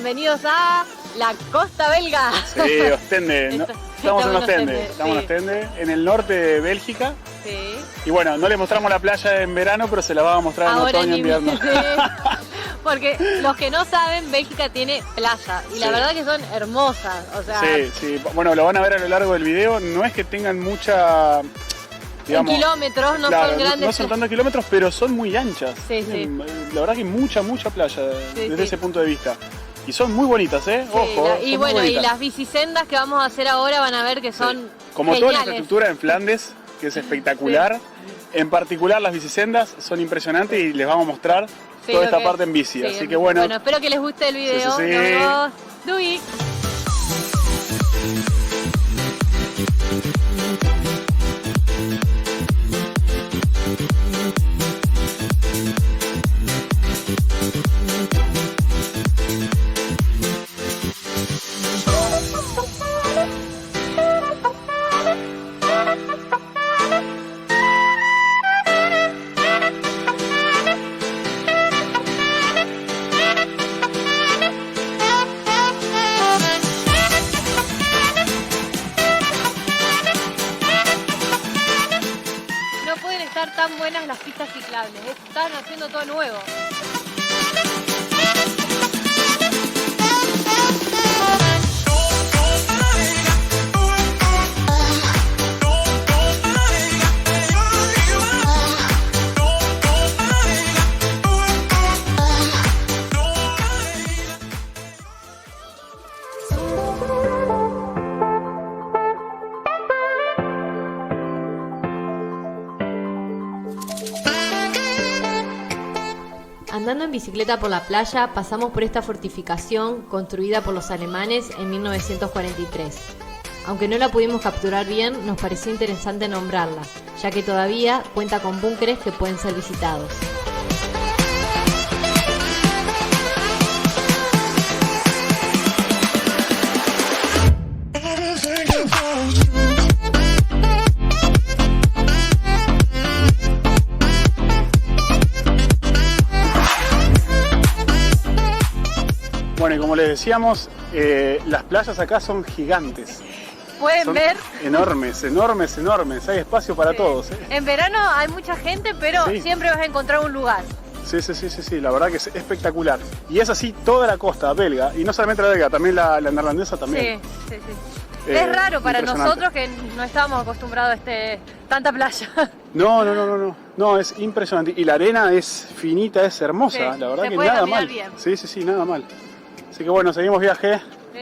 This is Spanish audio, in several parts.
bienvenidos a la Costa Belga. Sí, Ostende. Estamos en Ostende. Estamos en sí. Ostende, en el norte de Bélgica. Sí. Y bueno, no les mostramos la playa en verano, pero se la vamos a mostrar en otoño e invierno. Sí. Porque los que no saben, Bélgica tiene playa y la verdad que son hermosas. O sea, sí. Bueno, lo van a ver a lo largo del video. No es que tengan mucha... digamos, en kilómetros, no claro, son grandes. No son tantos kilómetros, pero son muy anchas. Sí. La verdad que mucha playa desde ese punto de vista. Y son muy bonitas, ¿eh? Sí, ojo. Y bueno, y las bicisendas que vamos a hacer ahora van a ver que son como geniales. toda la infraestructura en Flandes, que es espectacular. En particular las bicisendas son impresionantes y les vamos a mostrar toda esta parte en bici. Así que bueno. Bueno, espero que les guste el video. Sí. Nos vemos. Dui. Tan buenas las pistas ciclables, están haciendo todo nuevo. Andando en bicicleta por la playa, pasamos por esta fortificación construida por los alemanes en 1943. Aunque no la pudimos capturar bien, nos pareció interesante nombrarla, ya que todavía cuenta con búnkeres que pueden ser visitados. Bueno, y como les decíamos, las playas acá son gigantes. Pueden ver. Enormes. Hay espacio para todos. En verano hay mucha gente, pero siempre vas a encontrar un lugar. Sí, la verdad que es espectacular. Y es así toda la costa belga, y no solamente la belga, también la neerlandesa también. Sí. Es raro para nosotros que no estábamos acostumbrados a tanta playa. No, es impresionante. Y la arena es finita, es hermosa, la verdad que nada mal. Bien. Sí, nada mal. Así que bueno, seguimos viaje. Sí.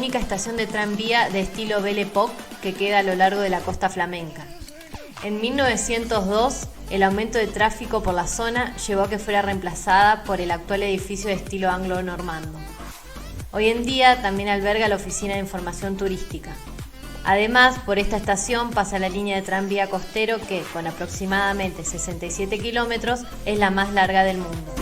Estación de tranvía de estilo Belle Époque que queda a lo largo de la costa flamenca. En 1902, el aumento de tráfico por la zona llevó a que fuera reemplazada por el actual edificio de estilo anglo-normando. Hoy en día también alberga la Oficina de Información Turística. Además, por esta estación pasa la línea de tranvía costero que, con aproximadamente 67 kilómetros, es la más larga del mundo.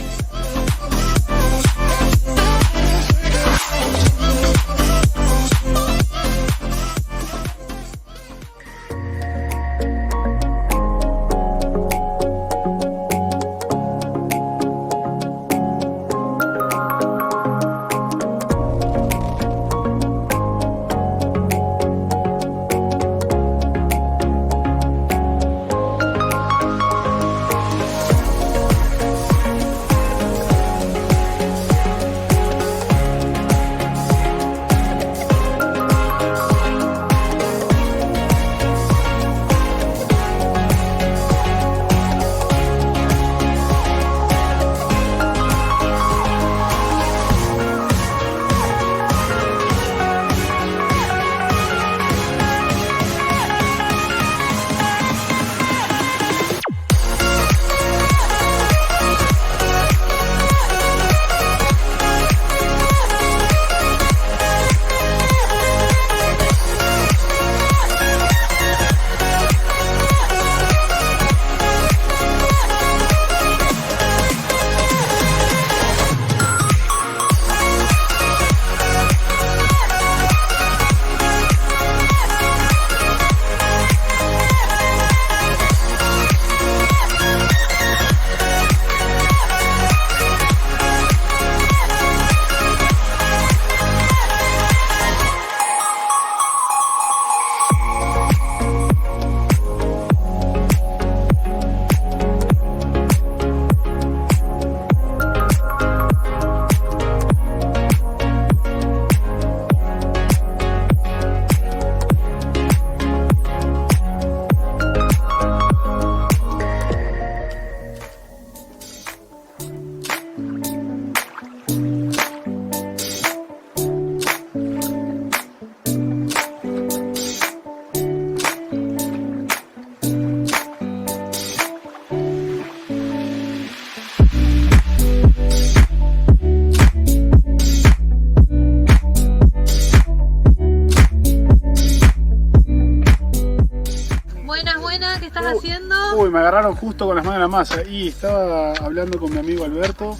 me agarraron justo con las manos en la masa. Y estaba hablando con mi amigo Alberto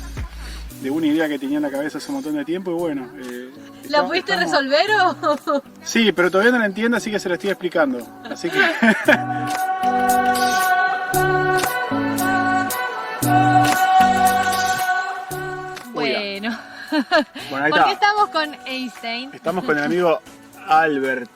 de una idea que tenía en la cabeza hace un montón de tiempo y bueno... ¿La pudiste resolver o...? Sí, pero todavía no la entiendo, así que se la estoy explicando. Así que... Bueno, ahí ¿por está. qué estamos con Einstein? Estamos con el amigo Albert.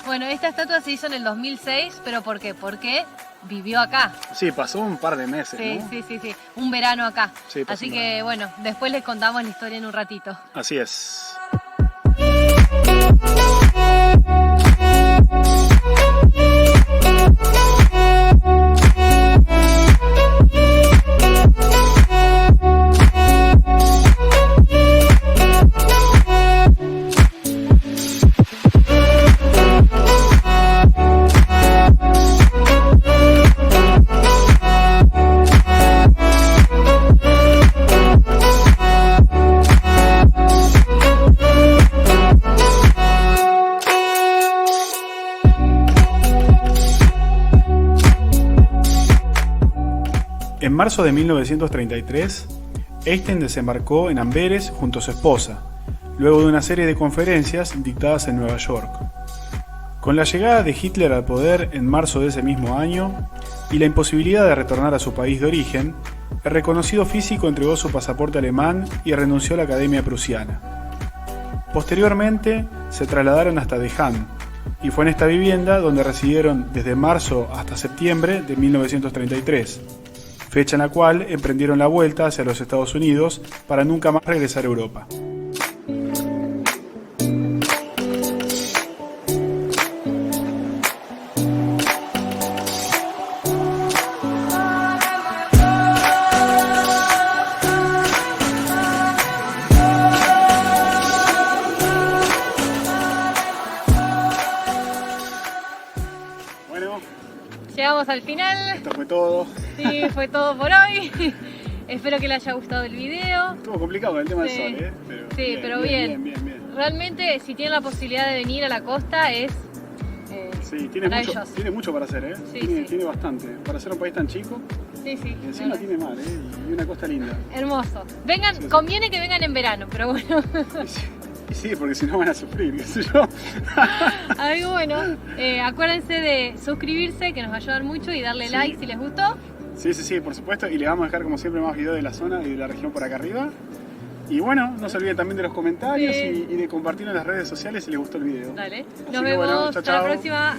Bueno, esta estatua se hizo en el 2006, ¿pero por qué? Porque vivió acá. Sí, pasó un par de meses, Sí, ¿no? sí, un verano acá. Sí, así que bueno, después les contamos la historia en un ratito. Así es. En marzo de 1933, Einstein desembarcó en Amberes junto a su esposa, luego de una serie de conferencias dictadas en Nueva York. Con la llegada de Hitler al poder en marzo de ese mismo año y la imposibilidad de retornar a su país de origen, el reconocido físico entregó su pasaporte alemán y renunció a la Academia Prusiana. Posteriormente, se trasladaron hasta De Haan, y fue en esta vivienda donde residieron desde marzo hasta septiembre de 1933. Fecha en la cual emprendieron la vuelta hacia los Estados Unidos para nunca más regresar a Europa. Bueno, llegamos al final. Esto fue todo. Sí, fue todo por hoy. Espero que les haya gustado el video. Estuvo complicado el tema del sol, Pero sí, pero bien. Realmente, si tienen la posibilidad de venir a la costa, es sí, tiene mucho para hacer, tiene bastante. Para ser un país tan chico, sí. Y encima tiene mar, y una costa linda. Hermoso. Vengan, sí. Conviene que vengan en verano, pero bueno. Sí, porque si no van a sufrir, qué sé yo. Algo bueno, acuérdense de suscribirse, que nos va a ayudar mucho, y darle like si les gustó. Sí, por supuesto, y les vamos a dejar como siempre más videos de la zona y de la región por acá arriba. Y bueno, no se olviden también de los comentarios y de compartir en las redes sociales si les gustó el video. Dale, nos vemos, hasta la próxima.